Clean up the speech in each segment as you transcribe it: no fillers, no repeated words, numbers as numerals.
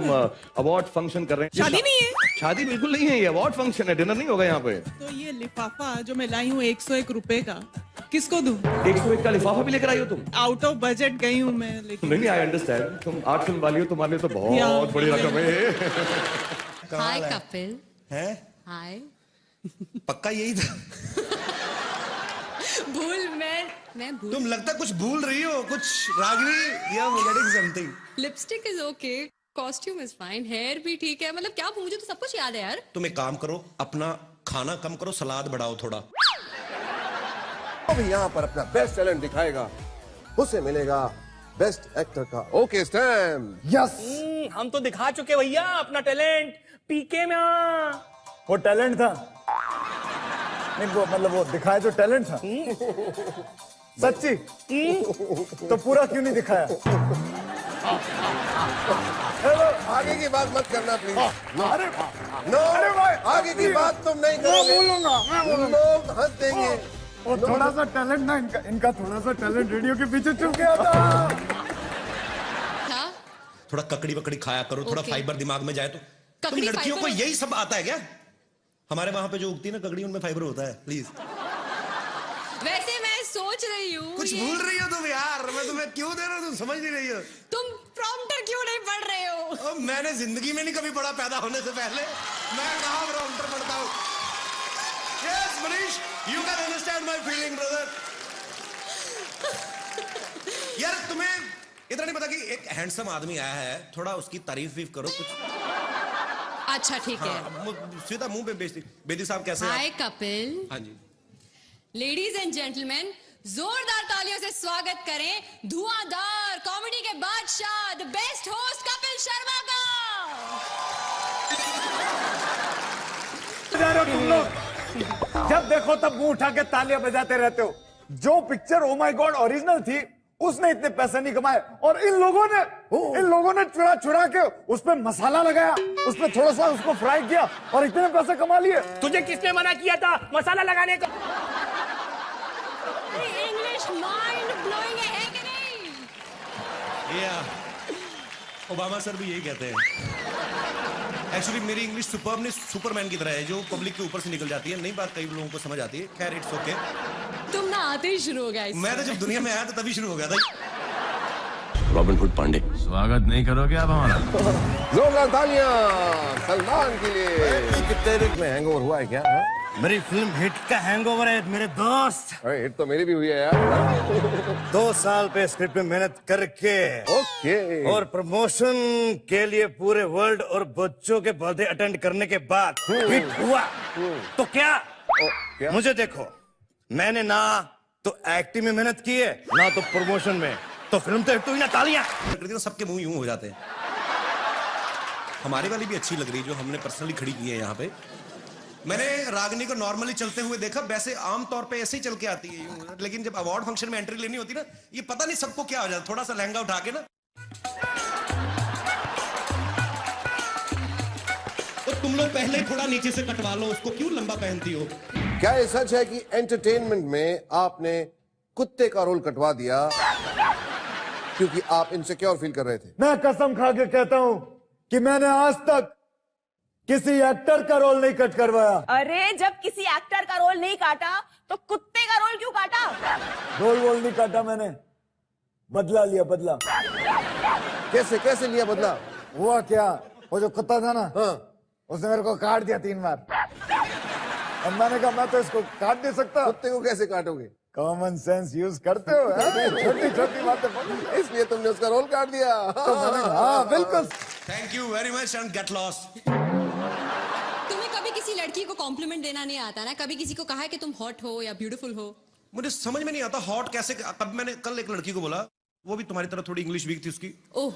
तुम award function कर रहे हैं। शादी नहीं है। शादी बिल्कुल नहीं है, ये अवार्ड फंक्शन है, डिनर नहीं होगा यहाँ पे। तो ये लिफाफा जो मैं लाई हूँ 101 रुपए का, किसको दूं? 101 का लिफाफा भी लेकर आई हो तुम? आउट ऑफ बजट गई हूँ मैं, लेकिन नहीं, आई अंडरस्टैंड, तुम आर्ट फिल्म वाली हो, तुम्हारे लिए तो बहुत बड़ी रकम है। हाय कपिल। है हाय। पक्का यही था? भूल मैं भूल। तुम लगता कुछ भूल रही हो, कुछ रागनी या getting something. Lipstick is okay, costume is fine, hair भी ठीक है, मतलब क्या मुझे तो सब कुछ याद है यार। तुम एक काम करो, अपना खाना कम करो, सलाद बढ़ाओ थोड़ा। वो भी यहाँ पर अपना बेस्ट टैलेंट दिखाएगा, उसे मिलेगा बेस्ट एक्टर का ओके स्टैम्प। यस, हम तो दिखा चुके भैया अपना टैलेंट पीके में। वो टैलेंट था नहीं, वो मतलब वो दिखाया जो टैलेंट था। सच्ची तो पूरा क्यों नहीं दिखाया? हेलो, आगे की बात मत करना प्लीज। अरे नो, आगे की बात तुम नहीं करोगे, लोग हंस देंगे। वो थोड़ा सा टैलेंट ना इनका थोड़ा सा टैलेंट रेडियो के पीछे चुप गया था। क्या? थोड़ा ककड़ी वकड़ी खाया करो, थोड़ा फाइबर दिमाग में जाए तो। तुम लड़कियों को यही सब आता है क्या? हमारे वहां पे जो उगती है ना ककड़ी, उनमें फाइबर होता है। प्लीज। वैसे मैं सोच रही हूँ कुछ भूल रही हो तुम यार, मैं तुम्हें क्यों दे रहा हूँ, तुम समझ नहीं रही हो। तुम प्रॉम्प्टर क्यों नहीं पढ़ रहे हो? मैंने जिंदगी में नहीं कभी पढ़ा, पैदा होने से पहले। मैं कहाँ प्रॉम्प्टर पढ़ता हूँ। Yes, Manish, you can understand my feeling, brother. यार तुम्हें इतना नहीं पता कि एक हैंडसम आदमी आया है, थोड़ा उसकी तारीफ भी करो कुछ। अच्छा ठीक है। सीधा मुंह पे बेदी साहब कैसे? हाय कपिल। हाँ जी। लेडीज एंड जेंटलमैन, जोरदार तालियों से स्वागत करें धुआंधार कॉमेडी के बादशाह, the best host Kapil Sharma का। तुम लोग जब देखो तब मुंह उठा के तालियां बजाते रहते हो। जो picture oh my God original थी, उसने इतने पैसे नहीं कमाए, और इन लोगों ने चुरा चुरा के उस पे मसाला लगाया, उसमें थोड़ा सा उसको फ्राई किया और इतने पैसे कमा लिए। तुझे किसने मना किया था मसाला लगाने का? इंग्लिश माइंड ब्लोइंग है कि नहीं? ओबामा सर भी यही कहते हैं। एक्चुअली मेरी इंग्लिश सुपर्ब नहीं, सुपरमैन की तरह है, जो पब्लिक के ऊपर से निकल जाती है। नहीं बात कई लोगों को समझ आती है, खैर इट्स ओके। तुम ना आते ही शुरू हो गया। मैं तो जब दुनिया में आया था तभी शुरू हो गया था। रॉबिन हुड पांडे, स्वागत नहीं करोगे आप हमारा? जोरदार तालियां सलमान के लिए। कितने में हैंगओवर हुआ है क्या? मेरी फिल्म हिट का हैंगओवर है मेरे दोस्त। अरे हिट तो मेरी भी हुई है यार। 2 साल पे स्क्रिप्ट पे मेहनत करके ओके, और प्रमोशन के लिए पूरे वर्ल्ड और बच्चों के बर्थडे अटेंड करने के बाद हिट हुआ। तो क्या मुझे देखो, मैंने ना तो एक्टिंग में मेहनत की है, ना तो प्रमोशन में, तो फिल्म तो हिट हुई ना। तालियां। सबके मुंह यूं हो जाते हैं। हमारे वाली भी अच्छी लग रही है जो हमने पर्सनली खड़ी की है यहाँ पे। मैंने रागनी को नॉर्मली चलते हुए देखा, वैसे आम तौर पे ऐसे ही चल के आती है यूं, लेकिन जब अवार्ड फंक्शन में एंट्री लेनी होती ना, ये पता नहीं सबको क्या हो जाता, थोड़ा सा लहंगा उठा के ना। तो तुम लोग पहले थोड़ा नीचे से कटवा लो उसको, क्यों लंबा पहनती हो? क्या ये सच है कि एंटरटेनमेंट में आपने कुत्ते का रोल कटवा दिया क्योंकि आप इनसिक्योर फील कर रहे थे? मैं कसम खा के कहता हूं कि मैंने आज तक किसी एक्टर का रोल नहीं कट करवाया। अरे जब किसी एक्टर का रोल नहीं काटा तो कुत्ते का रोल क्यों काटा? रोल नहीं काटा मैंने, बदला लिया, बदला। कैसे कैसे लिया बदला? हुआ क्या, वो जो कुत्ता था ना, हाँ, उसने मेरे को काट दिया 3 बार। और मैंने कहा मैं तो इसको काट नहीं सकता। कुत्ते को कैसे काटोगे? कॉमन सेंस यूज करते हो, छोटी छोटी बातें, इसलिए तुमने उसका रोल काट दिया। तो हाँ बिल्कुल। Thank you very much and get lost. तुम्हें कभी किसी लड़की को कॉम्प्लीमेंट देना नहीं आता ना? कभी किसी को कहा है कि तुम हॉट हो या ब्यूटीफुल हो? मुझे समझ में नहीं आता हॉट कैसे। कब मैंने कल एक लड़की को बोला, वो भी तुम्हारी तरह थोड़ी इंग्लिश वीक थी उसकी। Oh,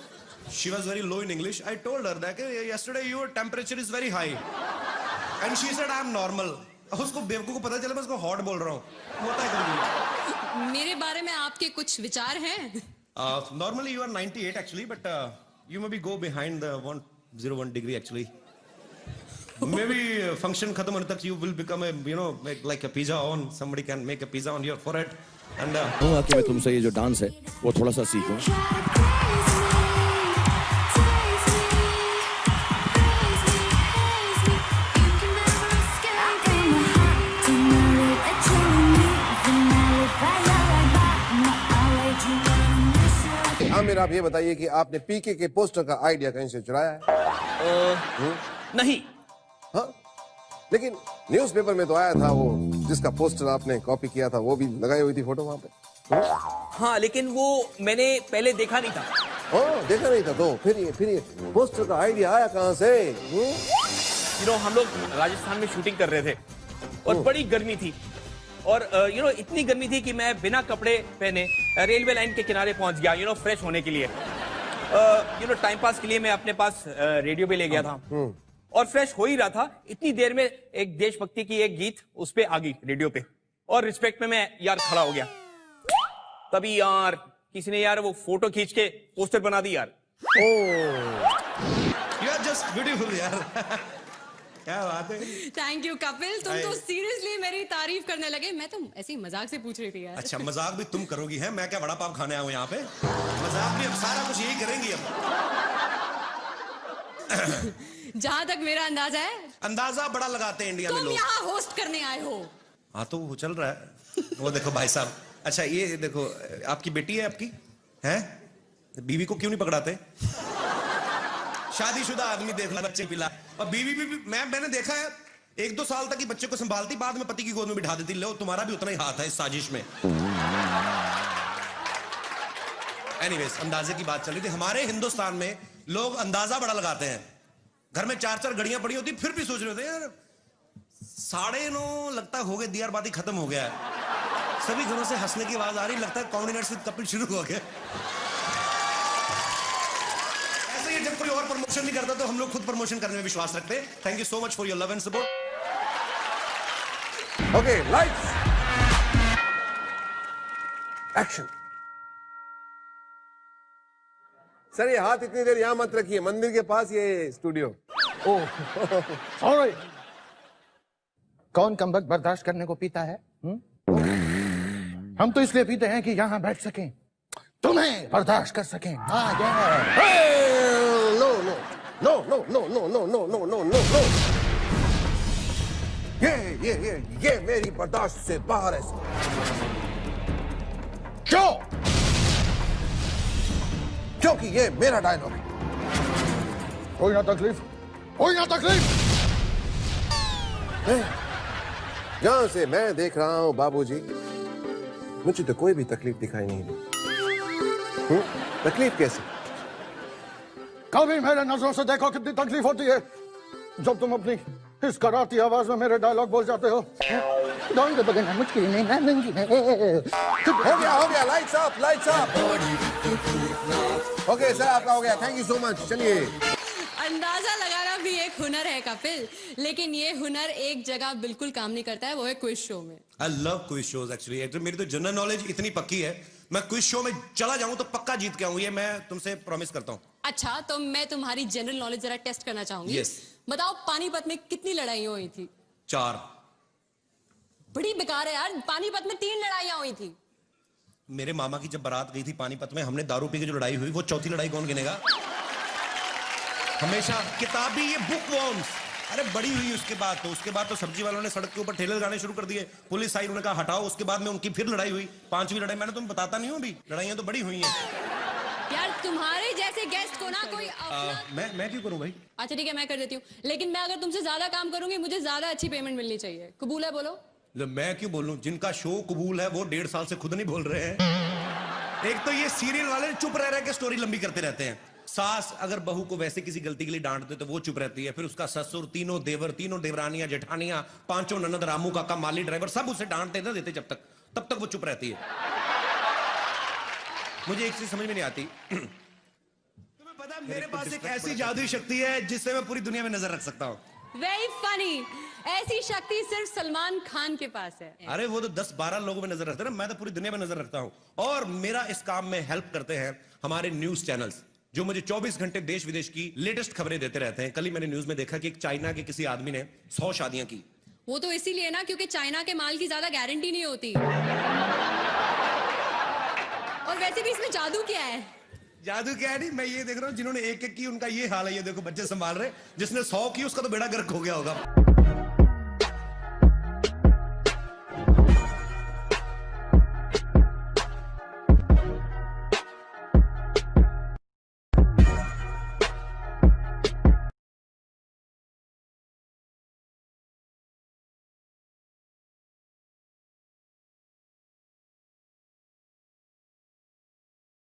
she was very low in English. I told her that yesterday your temperature is very high and she said I am normal. उसको बेवकूफ को पता चला मैं उसको हॉट बोल रहा हूँ। होता है कभी। मेरे बारे में आपके कुछ विचार हैं? Normally you are 98 actually, but you maybe go behind the 101 degree actually. Maybe function खत्म होने तक you will become a you know like a pizza on, somebody can make a pizza on your forehead and कि मैं तुमसे ये जो dance है वो थोड़ा सा सीखूं। आमिर, आप ये बताइए कि आपने पीके के पोस्टर का आइडिया कहीं से चुराया है? नहीं। हाँ, लेकिन न्यूज़पेपर में तो आया था वो जिसका पोस्टर आपने कॉपी किया था, वो भी लगाई हुई थी फोटो वहां पे। हाँ, लेकिन वो मैंने पहले देखा नहीं था। देखा नहीं था तो फिर ये पोस्टर का आइडिया आया कहां से? हम लोग राजस्थान में शूटिंग कर रहे थे और बड़ी गर्मी थी और इतनी गर्मी थी कि मैं बिना कपड़े पहने रेलवे लाइन के किनारे पहुंच गया फ्रेश होने के लिए। टाइम पास के लिए मैं अपने पास रेडियो भी ले गया था और फ्रेश हो ही रहा था। इतनी देर में एक देशभक्ति की एक गीत उस पे आ गई रेडियो पे और रिस्पेक्ट में मैं यार खड़ा हो गया। तभी यार किसी ने यार वो फोटो खींच के पोस्टर बना दी यार। यू आर जस्ट ब्यूटीफुल यार। क्या बात है। थैंक यू कपिल, तुम तो सीरियसली मेरी तारीफ करने लगे। मैं तो ऐसे ही मजाक से पूछ रही थी यार। अच्छा, मजाक भी तुम करोगी है? मैं क्या बड़ा पाव खाने आया हूं यहाँ पे? मजाक भी अब सारा कुछ यही करेंगी अब। जहां तक मेरा अंदाजा है, अंदाजा बड़ा लगाते हैं इंडिया में तुम लोग। यहाँ होस्ट करने आए हो। हाँ तो वो चल रहा है। वो देखो भाई साहब, अच्छा ये देखो, आपकी बेटी है आपकी है? बीवी को क्यों नहीं पकड़ाते? शादीशुदा आदमी देख ला, बच्चे पिला, और बीवी भी मैंने देखा है 1-2 साल तक ही बच्चे को संभालती, बाद में पति की गोद में बिठा देती। लो तुम्हारा भी उतना ही हाथ है इस साजिश में। एनीवेज, अंदाजे की बात चल रही थी। हमारे हिंदुस्तान में लोग अंदाजा बड़ा लगाते हैं। घर में 4-4 घड़ियां पड़ी होती, फिर भी सोच रहे होते यार 9:30 लगता हो गए, दियार बाती खत्म हो गया है। सभी घरों से हंसने की आवाज आ रही, लगता है कॉमेडी नाइट विद कपिल शुरू हो गया। ऐसे ही जब कोई और प्रमोशन नहीं करता तो हम लोग खुद प्रमोशन करने में विश्वास रखते हैं। Thank you so much for your love and support. Okay, lights, action. Sir ये हाथ इतनी देर यहां मत रखिए, मंदिर के पास ये स्टूडियो। Oh sorry. कौन कमबख्त बर्दाश्त करने को पीता है? हम तो इसलिए पीते हैं कि यहां बैठ सकें, तुम्हें बर्दाश्त कर सकें। No no no no no no no no no no no no, ये मेरी बर्दाश्त से बाहर है। क्यों? क्योंकि ये मेरा डायलॉग है। कोई ना तकलीफ, कोई ना तकलीफ। जहां से मैं देख रहा हूं बाबूजी, मुझे तो कोई भी तकलीफ दिखाई नहीं दी। तकलीफ कैसे? कभी मेरे नजरों से देखो कितनी तकलीफ होती है जब तुम अपनी इस कराती आवाज में मेरे डायलॉग बोल जाते हो। डोंट बगना मुश्किल नहीं ना नंगी है। हो गया, lights up, lights up. Okay sir, आपका हो गया, थैंक यू सो मच। चलिए। अंदाजा लगाना भी एक हुनर है कपिल, लेकिन ये हुनर एक जगह बिल्कुल काम नहीं करता है, वो है क्विज शो में। I love quiz shows actually. मेरी तो जनरल नॉलेज इतनी पक्की है, मैं क्विज शो में चला जाऊं तो पक्का जीत के आऊं, ये मैं तुमसे प्रॉमिस करता हूं। अच्छा, तो मैं तुम्हारी जनरल नॉलेज जरा टेस्ट करना चाहूंगी। Yes. बताओ, पानीपत में कितनी लड़ाइयां हुई थी? 4। बड़ी बेकार है यार, पानीपत में 3 लड़ाइयां हुई थी। मेरे मामा की जब बारात गई थी पानीपत में, हमने दारू पी के जो लड़ाई हुई, वो चौथी लड़ाई कौन गिनेगा? हमेशा किताबी ये बुक वॉर्म्स। अरे बड़ी हुई उसके बाद तो सब्जी वालों ने सड़क के ऊपर ठेले लगाने शुरू कर दिए, पुलिस आई, उन्होंने कहा हटाओ। उसके बाद में उनकी फिर लड़ाई हुई, 5वीं लड़ाई। मैंने तुम्हें बताता नहीं हूं अभी, लड़ाइयां तो बड़ी हुई हैं यार। तुम्हारे जैसे गेस्ट को ना कोई मैं क्यों करूं भाई? अच्छा ठीक है, मैं कर देती हूँ, लेकिन मैं अगर तुमसे ज्यादा काम करूंगी, मुझे ज्यादा अच्छी पेमेंट मिलनी चाहिए। कबूल है? बोलो। मैं क्यों बोलूं? जिनका शो कबूल है वो 1.5 साल से खुद नहीं बोल रहे हैं। एक तो ये सीरियल वाले चुप रह के स्टोरी लंबी करते रहते हैं। सास अगर बहू को वैसे किसी गलती के लिए डांट दे तो वो चुप रहती है, फिर उसका ससुर, तीनों देवर, तीनों देवरानियां, जेठानियां, 5 ननद, रामू काका, माली ड्राइवर, सब उसे डांटते ना देते तब तक वो चुप रहती है। मुझे एक चीज समझ में नहीं आती। तुम्हें पता है मेरे पास एक ऐसी जादुई शक्ति है जिससे मैं पूरी दुनिया में नजर रख सकता हूँ। Very funny. ऐसी शक्ति सिर्फ सलमान खान के पास है। अरे वो तो 10-12 लोगों में नजर रखते हैं ना, मैं तो पूरी दुनिया में नजर रखता हूँ। और मेरा इस काम में हेल्प करते हैं हमारे न्यूज चैनल्स, जो मुझे 24 घंटे देश विदेश की लेटेस्ट खबरें देते रहते हैं। कल ही मैंने न्यूज में देखा कि एक चाइना के किसी आदमी ने 100 शादियां की। वो तो इसीलिए ना क्योंकि चाइना के माल की ज्यादा गारंटी नहीं होती। और वैसे भी इसमें जादू क्या है? जादू क्या है? नहीं, मैं ये देख रहा हूँ जिन्होंने 1-1 की उनका ये हाल है। ये देखो बच्चे संभाल रहे, जिसने 100 की उसका तो बेड़ा गर्क हो गया होगा।